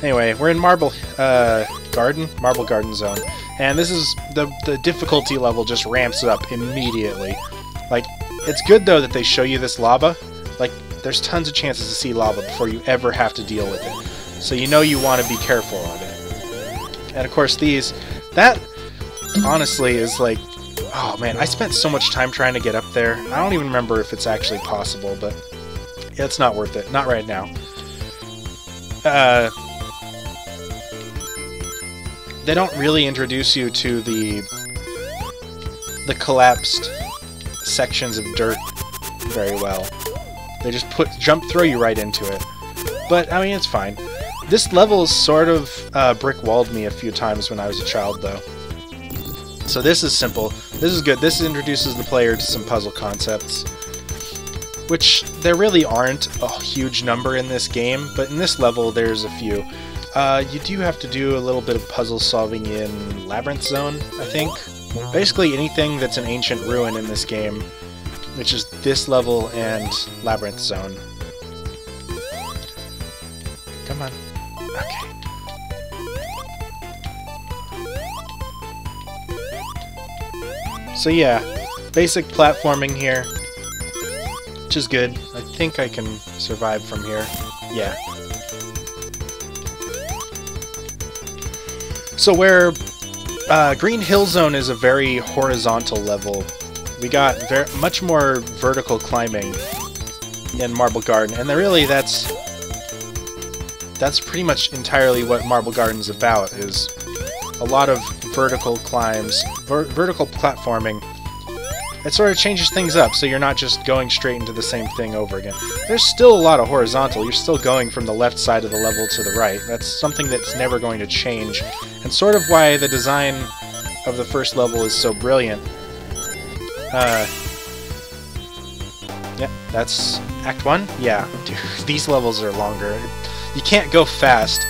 Anyway, we're in Marble Garden Zone, and this is the difficulty level just ramps up immediately. Like, it's good though that they show you this lava. Like, there's tons of chances to see lava before you ever have to deal with it, so you know you want to be careful of it. And of course that honestly is like, oh man, I spent so much time trying to get up there. I don't even remember if it's actually possible, but yeah, it's not worth it. Not right now. They don't really introduce you to the collapsed sections of dirt very well. They just throw you right into it. But I mean, it's fine. This level sort of brick-walled me a few times when I was a child, though. So this is simple. This is good. This introduces the player to some puzzle concepts, which there really aren't a huge number in this game, but in this level there's a few. You do have to do a little bit of puzzle solving in Labyrinth Zone, I think. Basically anything that's an ancient ruin in this game, which is this level and Labyrinth Zone. Come on. Okay. So yeah, basic platforming here, which is good. I think I can survive from here. Yeah. So where Green Hill Zone is a very horizontal level, we got much more vertical climbing in Marble Garden, and really that's pretty much entirely what Marble Garden's about, is a lot of vertical climbs, vertical platforming. It sort of changes things up, so you're not just going straight into the same thing over again. There's still a lot of horizontal. You're still going from the left side of the level to the right. That's something that's never going to change, and sort of why the design of the first level is so brilliant. Yeah, that's Act 1? Yeah, dude, these levels are longer. You can't go fast.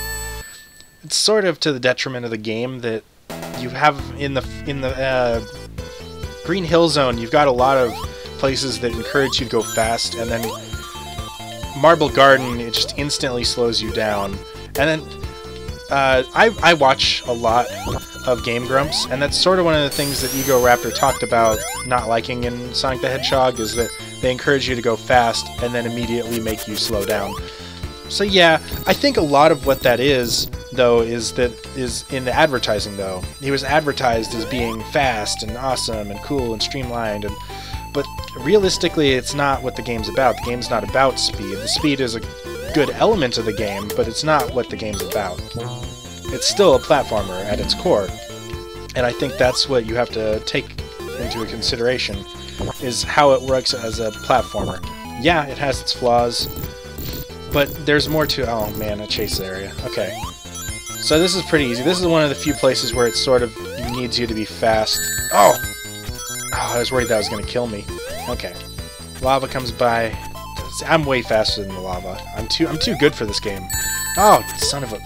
It's sort of to the detriment of the game that you have in the Green Hill Zone. You've got a lot of places that encourage you to go fast, and then Marble Garden, it just instantly slows you down. And then I watch a lot of Game Grumps, and that's sort of one of the things that Ego Raptor talked about not liking in Sonic the Hedgehog, is that they encourage you to go fast and then immediately make you slow down. So yeah, I think a lot of what that is, though, is in the advertising, though. He was advertised as being fast and awesome and cool and streamlined, but realistically it's not what the game's about. The game's not about speed. The speed is a good element of the game, but it's not what the game's about. It's still a platformer at its core, and I think that's what you have to take into consideration, is how it works as a platformer. Yeah, it has its flaws, but there's more to... Oh man, a chase area. Okay. So this is pretty easy. This is one of the few places where it sort of needs you to be fast. Oh! I was worried that was going to kill me. Okay. Lava comes by. I'm way faster than the lava. I'm too good for this game. Oh, son of a...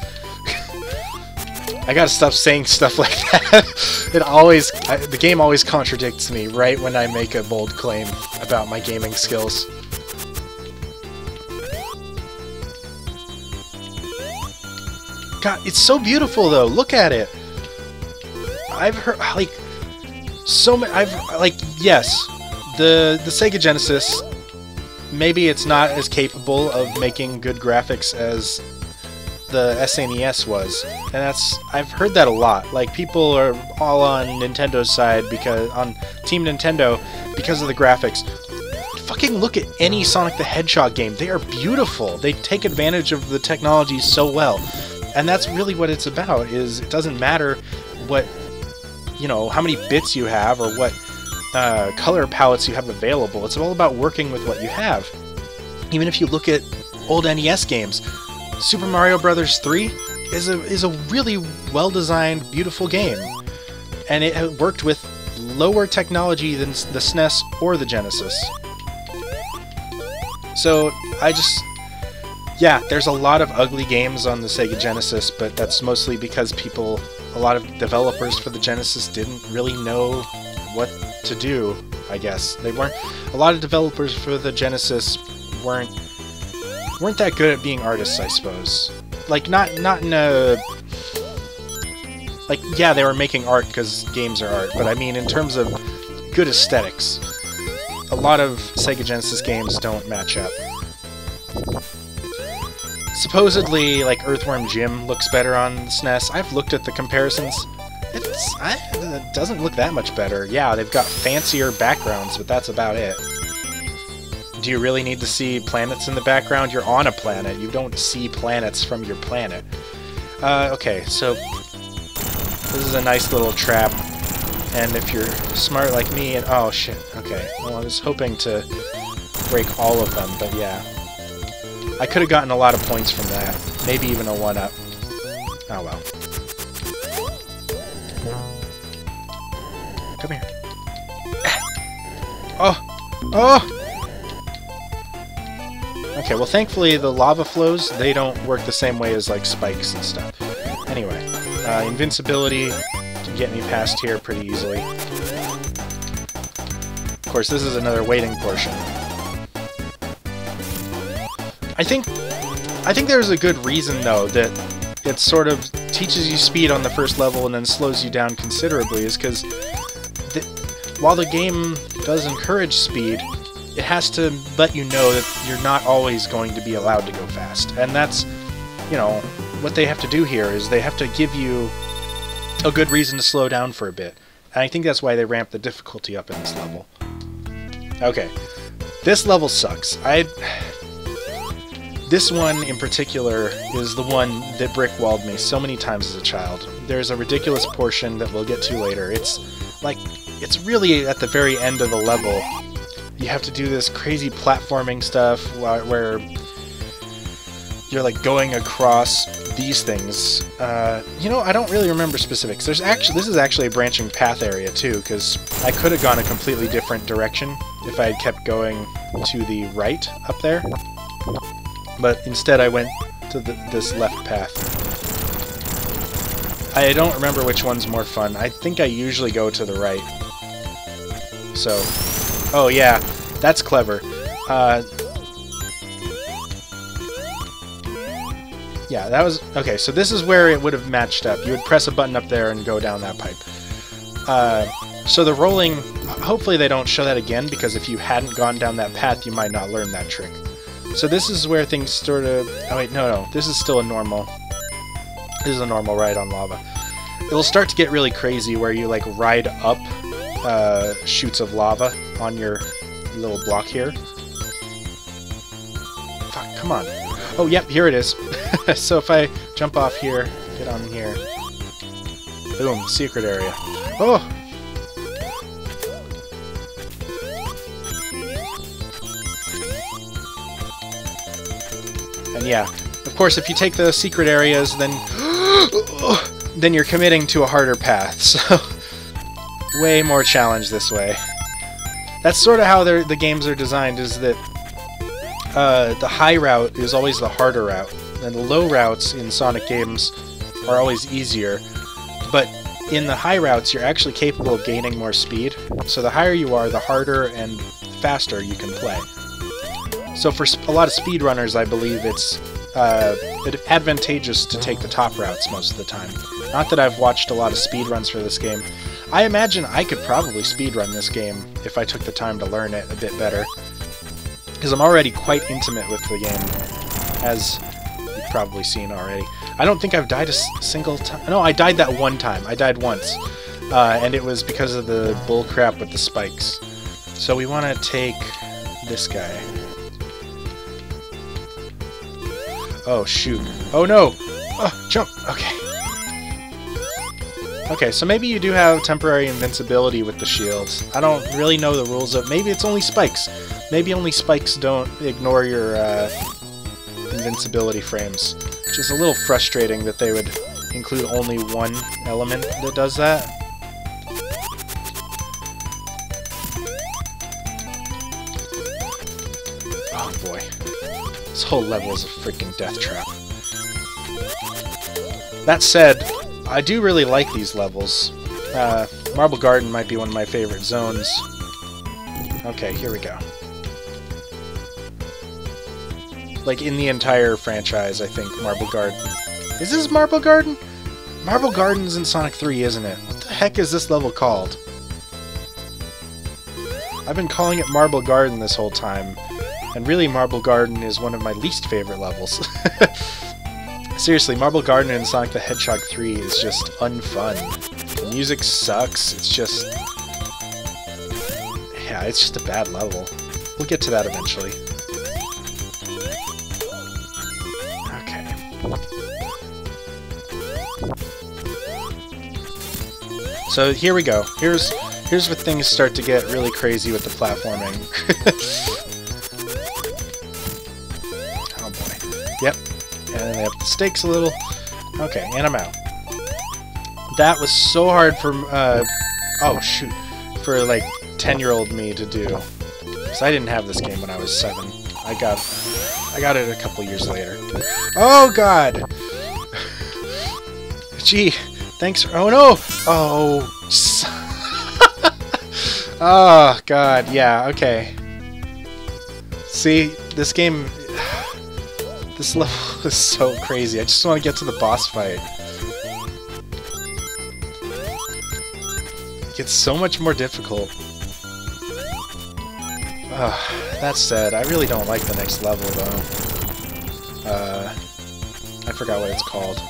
I gotta stop saying stuff like that. The game always contradicts me right when I make a bold claim about my gaming skills. God, it's so beautiful though. Look at it. I've heard like so many. Yes, the Sega Genesis. Maybe it's not as capable of making good graphics as the SNES was, and I've heard that a lot. Like, people are all on Nintendo's side on Team Nintendo because of the graphics. Fucking look at any Sonic the Hedgehog game. They are beautiful. They take advantage of the technology so well. And that's really what it's about, is it doesn't matter what, how many bits you have or what color palettes you have available. It's all about working with what you have. Even if you look at old NES games, Super Mario Bros. 3 is a really well-designed, beautiful game. And it worked with lower technology than the SNES or the Genesis. So, yeah, there's a lot of ugly games on the Sega Genesis, but that's mostly because a lot of developers for the Genesis didn't really know what to do, I guess. A lot of developers for the Genesis weren't that good at being artists, I suppose. Like, not in a... Like, yeah, they were making art because games are art, but I mean in terms of good aesthetics. A lot of Sega Genesis games don't match up. Supposedly, like, Earthworm Jim looks better on the SNES. I've looked at the comparisons. It doesn't look that much better. Yeah, they've got fancier backgrounds, but that's about it. Do you really need to see planets in the background? You're on a planet. You don't see planets from your planet. Okay, so this is a nice little trap. And if you're smart like me, and oh shit, okay. Well, I was hoping to break all of them, but yeah. I could have gotten a lot of points from that. Maybe even a 1-up. Oh well. Come here. Oh! Oh! Okay, well thankfully the lava flows, they don't work the same way as like spikes and stuff. Anyway, invincibility can get me past here pretty easily. Of course, this is another waiting portion. I think there's a good reason though that it sort of teaches you speed on the first level and then slows you down considerably, is because while the game does encourage speed, it has to let you know that you're not always going to be allowed to go fast. And that's, you know, what they have to do here is they have to give you a good reason to slow down for a bit. And I think that's why they ramp the difficulty up in this level. Okay. This level sucks. This one in particular is the one that brick-walled me so many times as a child. There's a ridiculous portion that we'll get to later. It's really at the very end of the level. You have to do this crazy platforming stuff where you're like going across these things. You know, I don't really remember specifics. This is actually a branching path area too, because I could have gone a completely different direction if I had kept going to the right up there. But instead I went to this left path. I don't remember which one's more fun. I think I usually go to the right. So, oh yeah, that's clever. Yeah, that was... Okay, so this is where it would have matched up. You would press a button up there and go down that pipe. So the rolling... Hopefully they don't show that again, because if you hadn't gone down that path, you might not learn that trick. So this is where things sort of... Oh wait, no. This is still a normal... This is a normal ride on lava. It'll start to get really crazy where you, like, ride up chutes of lava on your little block here. Fuck, come on. Oh, yep, here it is. So if I jump off here, get on here. Boom, secret area. Oh! And yeah, of course, if you take the secret areas, then then you're committing to a harder path. So way more challenge this way. That's sort of how the games are designed, is that the high route is always the harder route, and the low routes in Sonic games are always easier. But in the high routes, you're actually capable of gaining more speed. So the higher you are, the harder and faster you can play. So for a lot of speedrunners, I believe it's advantageous to take the top routes most of the time. Not that I've watched a lot of speedruns for this game. I imagine I could probably speedrun this game if I took the time to learn it a bit better. Because I'm already quite intimate with the game, as you've probably seen already. I don't think I've died a single time. No, I died that one time. I died once. And it was because of the bullcrap with the spikes. So we want to take this guy. Oh, shoot. Oh, no! Oh, jump! Okay. Okay, so maybe you do have temporary invincibility with the shields. I don't really know the rules of... Maybe it's only spikes. Maybe only spikes don't ignore your invincibility frames. Which is a little frustrating that they would include only one element that does that. Oh boy. This whole level is a freaking death trap. That said, I do really like these levels. Marble Garden might be one of my favorite zones. Okay, here we go. like, in the entire franchise, I think, Marble Garden. Is this Marble Garden? Marble Garden's in Sonic 3, isn't it? What the heck is this level called? I've been calling it Marble Garden this whole time, and really Marble Garden is one of my least favorite levels. Seriously, Marble Garden in Sonic the Hedgehog 3 is just unfun. The music sucks, it's just... yeah, it's just a bad level. We'll get to that eventually. Okay. So here we go. Here's where things start to get really crazy with the platforming. Oh boy. Yep. And then they up the stakes a little. Okay, and I'm out. That was so hard for oh shoot, for like 10-year-old me to do. Because I didn't have this game when I was 7. I got it a couple years later. Oh god! Gee, thanks for... oh no! Oh... oh god, yeah, okay. See, this game... this level is so crazy. I just want to get to the boss fight. It gets so much more difficult. That said, I really don't like the next level, though. I forgot what it's called.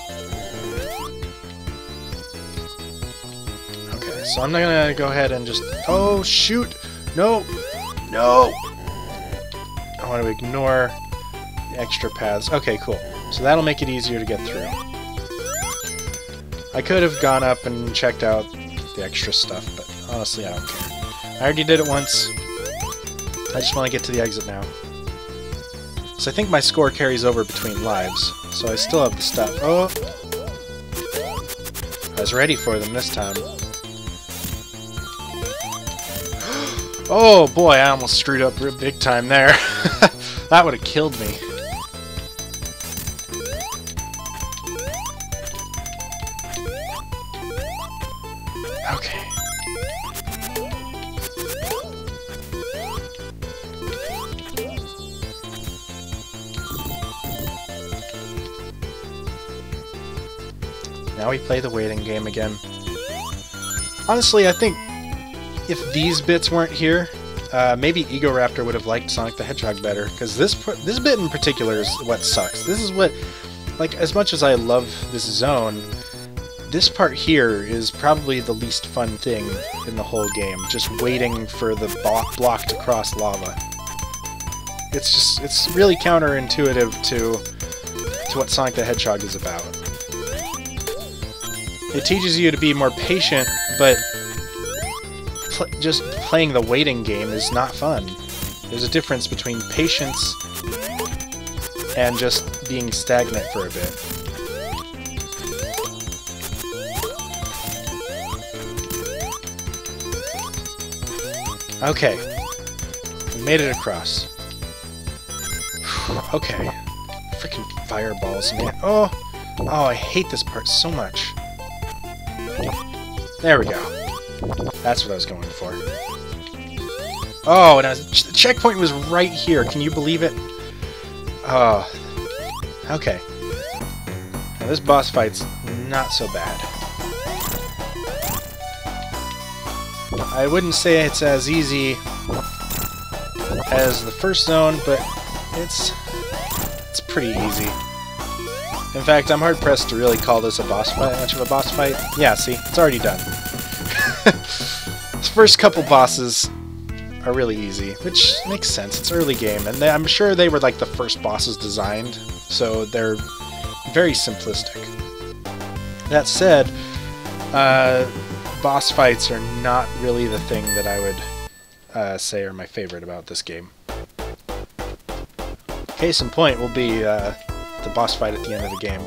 Okay, so I'm not gonna go ahead and just... oh, shoot! No! No! I want to ignore the extra paths. Okay, cool. So that'll make it easier to get through. I could have gone up and checked out the extra stuff, but honestly, I don't care. I already did it once. I just want to get to the exit now. So I think my score carries over between lives, so I still have the stuff. Oh! I was ready for them this time. Oh boy, I almost screwed up big time there. That would have killed me. Okay. Now we play the waiting game again. Honestly, I think if these bits weren't here, maybe Ego Raptor would have liked Sonic the Hedgehog better, because this bit in particular is what sucks. This is what, like, as much as I love this zone, this part here is probably the least fun thing in the whole game, just waiting for the block to cross lava. It's really counterintuitive to what Sonic the Hedgehog is about. It teaches you to be more patient, but just playing the waiting game is not fun. There's a difference between patience and just being stagnant for a bit. Okay. We made it across. Okay. Freaking fireballs, man. Oh! Oh, I hate this part so much. There we go. That's what I was going for. Oh, and the checkpoint was right here. Can you believe it? Oh. Okay. Now this boss fight's not so bad. I wouldn't say it's as easy as the first zone, but it's pretty easy. In fact, I'm hard-pressed to really call this a boss fight, much of a boss fight. Yeah, see? It's already done. The first couple bosses are really easy, which makes sense. It's early game, and I'm sure they were like the first bosses designed, so they're very simplistic. That said, boss fights are not really the thing that I would say are my favorite about this game. Case in point will be the boss fight at the end of the game.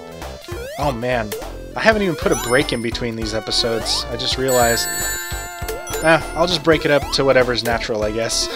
Oh man, I haven't even put a break in between these episodes. I just realized, I'll just break it up to whatever's natural, I guess.